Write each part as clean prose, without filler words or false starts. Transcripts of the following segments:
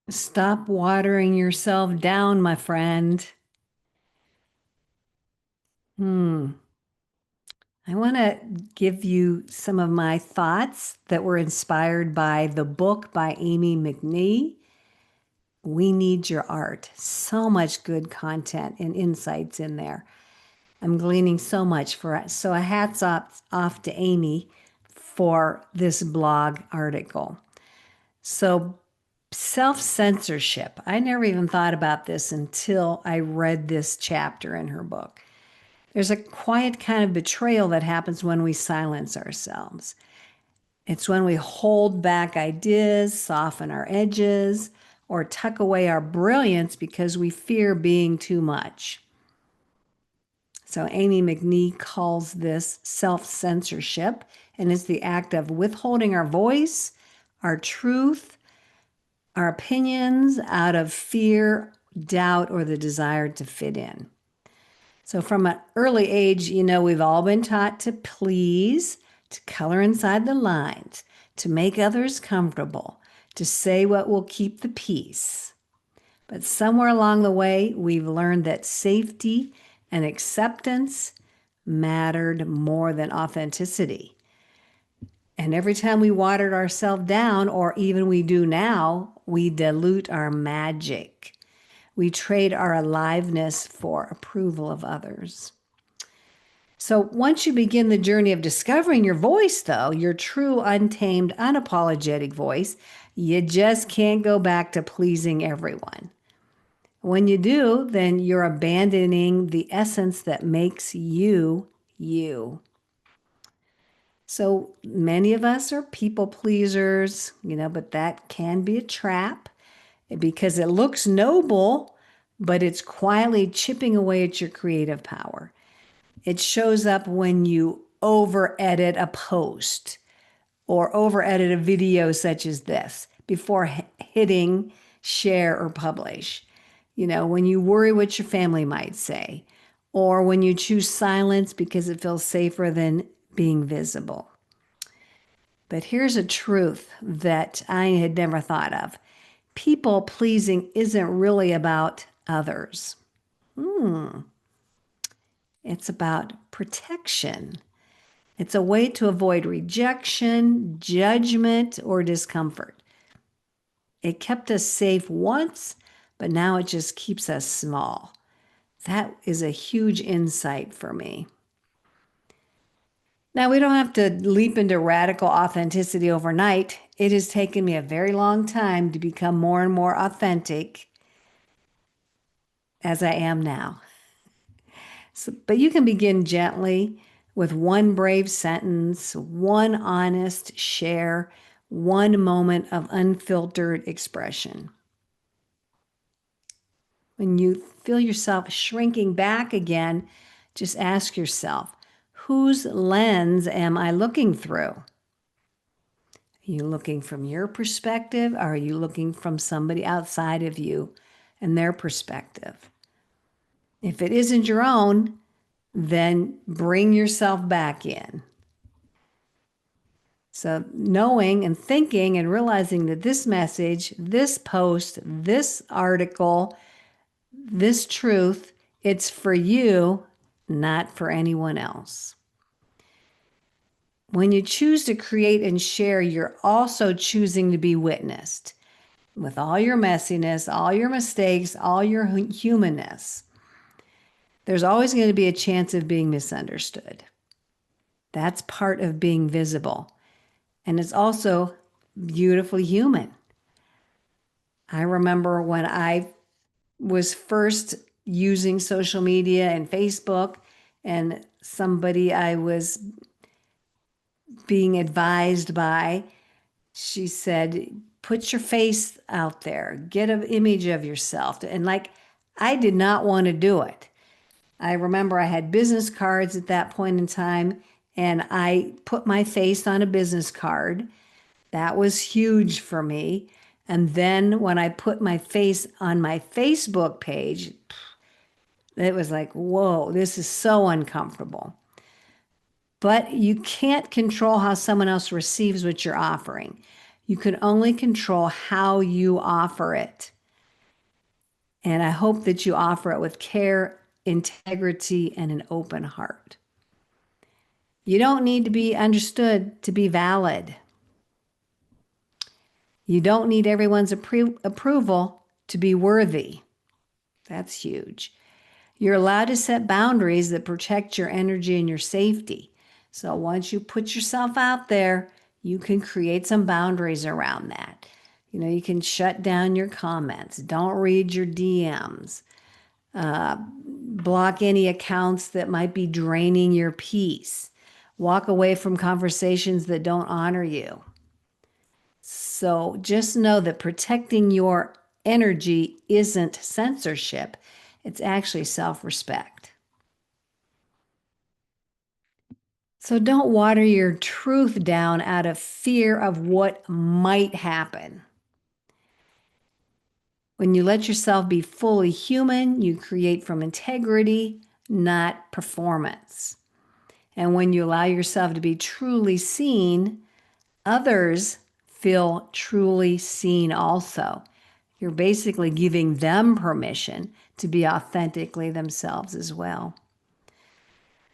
Stop watering yourself down, my friend. Hmm. I want to give you some of my thoughts that were inspired by the book by Amy McNee, We Need Your Art. So much good content and insights in there. I'm gleaning so much for it. So a hats off to Amy for this blog article. So self-censorship. I never even thought about this until I read this chapter in her book. There's a quiet kind of betrayal that happens when we silence ourselves. It's when we hold back ideas, soften our edges, or tuck away our brilliance because we fear being too much. So Amy McNee calls this self-censorship, and it's the act of withholding our voice, our truth, our opinions out of fear, doubt, or the desire to fit in. So from an early age, we've all been taught to please, to color inside the lines, to make others comfortable, to say what will keep the peace. But somewhere along the way, we've learned that safety and acceptance mattered more than authenticity. And every time we watered ourselves down, or even we do now, we dilute our magic. We trade our aliveness for approval of others. So once you begin the journey of discovering your voice, though, your true, untamed, unapologetic voice, you just can't go back to pleasing everyone. When you do, then you're abandoning the essence that makes you, you. So many of us are people pleasers, but that can be a trap because it looks noble, but it's quietly chipping away at your creative power. It shows up when you over edit a post or over edit a video such as this before hitting share or publish. When you worry what your family might say, or when you choose silence because it feels safer than being visible. But here's a truth that I had never thought of. People pleasing isn't really about others. It's about protection. It's a way to avoid rejection, judgment, or discomfort. It kept us safe once, but now it just keeps us small. That is a huge insight for me. Now, we don't have to leap into radical authenticity overnight. It has taken me a very long time to become more and more authentic as I am now. But you can begin gently with one brave sentence, one honest share, one moment of unfiltered expression. When you feel yourself shrinking back again, just ask yourself, whose lens am I looking through? Are you looking from your perspective? Or are you looking from somebody outside of you and their perspective? If it isn't your own, then bring yourself back in. So knowing and thinking and realizing that this message, this post, this article, this truth, it's for you, not for anyone else. When you choose to create and share, you're also choosing to be witnessed with all your messiness, all your mistakes, all your humanness. There's always going to be a chance of being misunderstood. That's part of being visible. And it's also beautifully human. I remember when I was first using social media and Facebook, and somebody I was being advised by, she said, put your face out there, get an image of yourself. And I did not want to do it. I remember I had business cards at that point in time, and I put my face on a business card. That was huge for me. And then when I put my face on my Facebook page, it was like, whoa, this is so uncomfortable. But you can't control how someone else receives what you're offering. You can only control how you offer it. And I hope that you offer it with care, integrity, and an open heart. You don't need to be understood to be valid. You don't need everyone's approval to be worthy. That's huge. You're allowed to set boundaries that protect your energy and your safety. So once you put yourself out there, you can create some boundaries around that. You can shut down your comments. Don't read your DMs. Block any accounts that might be draining your peace. Walk away from conversations that don't honor you. So just know that protecting your energy isn't censorship, it's actually self-respect. So don't water your truth down out of fear of what might happen. When you let yourself be fully human, you create from integrity, not performance. And when you allow yourself to be truly seen, others feel truly seen also. You're basically giving them permission to be authentically themselves as well.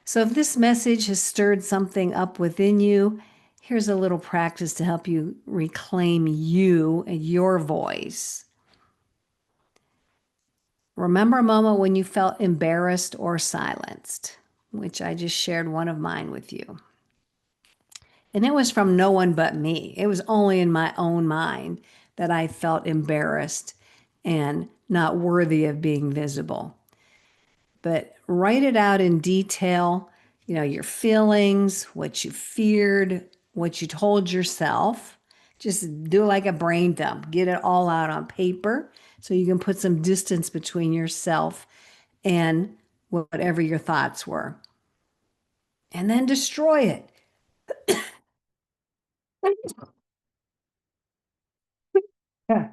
So if this message has stirred something up within you, here's a little practice to help you reclaim you and your voice. Remember a moment when you felt embarrassed or silenced, which I just shared one of mine with you. And it was from no one but me. It was only in my own mind that I felt embarrassed and not worthy of being visible. But write it out in detail, your feelings, what you feared, what you told yourself. Just do like a brain dump. Get it all out on paper so you can put some distance between yourself and whatever your thoughts were. And then destroy it. Yeah.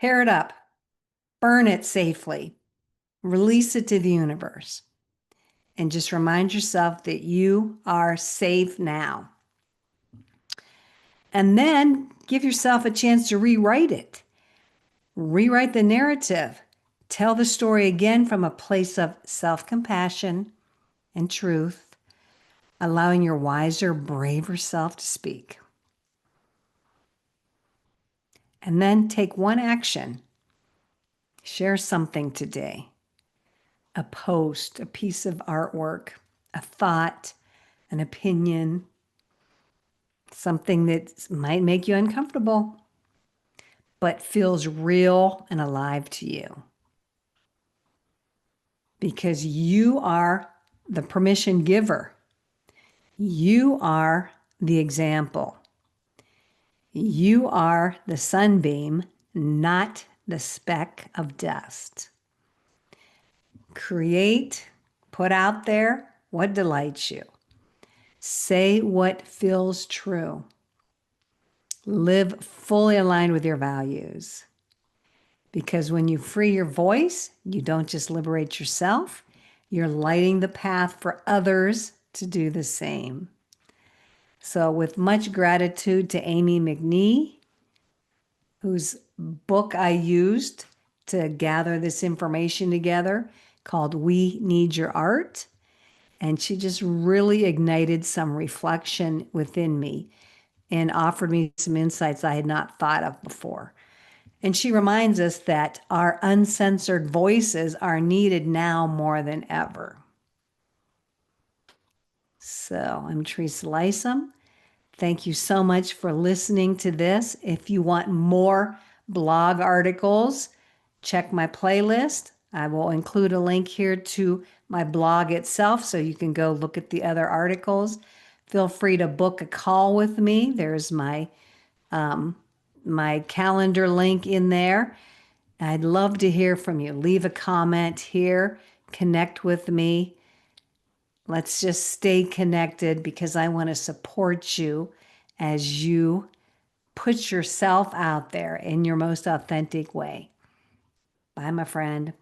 Tear it up. Burn it safely. Release it to the universe. And just remind yourself that you are safe now. And then give yourself a chance to rewrite it. Rewrite the narrative. Tell the story again from a place of self-compassion and truth, allowing your wiser, braver self to speak. And then take one action. Share something today. A post, a piece of artwork, a thought, an opinion, something that might make you uncomfortable, but feels real and alive to you. Because you are the permission giver. You are the example. You are the sunbeam, not the speck of dust. Create, put out there what delights you. Say what feels true. Live fully aligned with your values. Because when you free your voice, you don't just liberate yourself, you're lighting the path for others to do the same. So with much gratitude to Amy McNee, whose book I used to gather this information together, called We Need Your Art. And she just really ignited some reflection within me and offered me some insights I had not thought of before. And she reminds us that our uncensored voices are needed now more than ever. So I'm Teresa Lysam. Thank you so much for listening to this. If you want more blog articles, check my playlist. I will include a link here to my blog itself so you can go look at the other articles. Feel free to book a call with me. There's my calendar link in there. I'd love to hear from you. Leave a comment here, connect with me. Let's just stay connected because I want to support you as you put yourself out there in your most authentic way. Bye, my friend.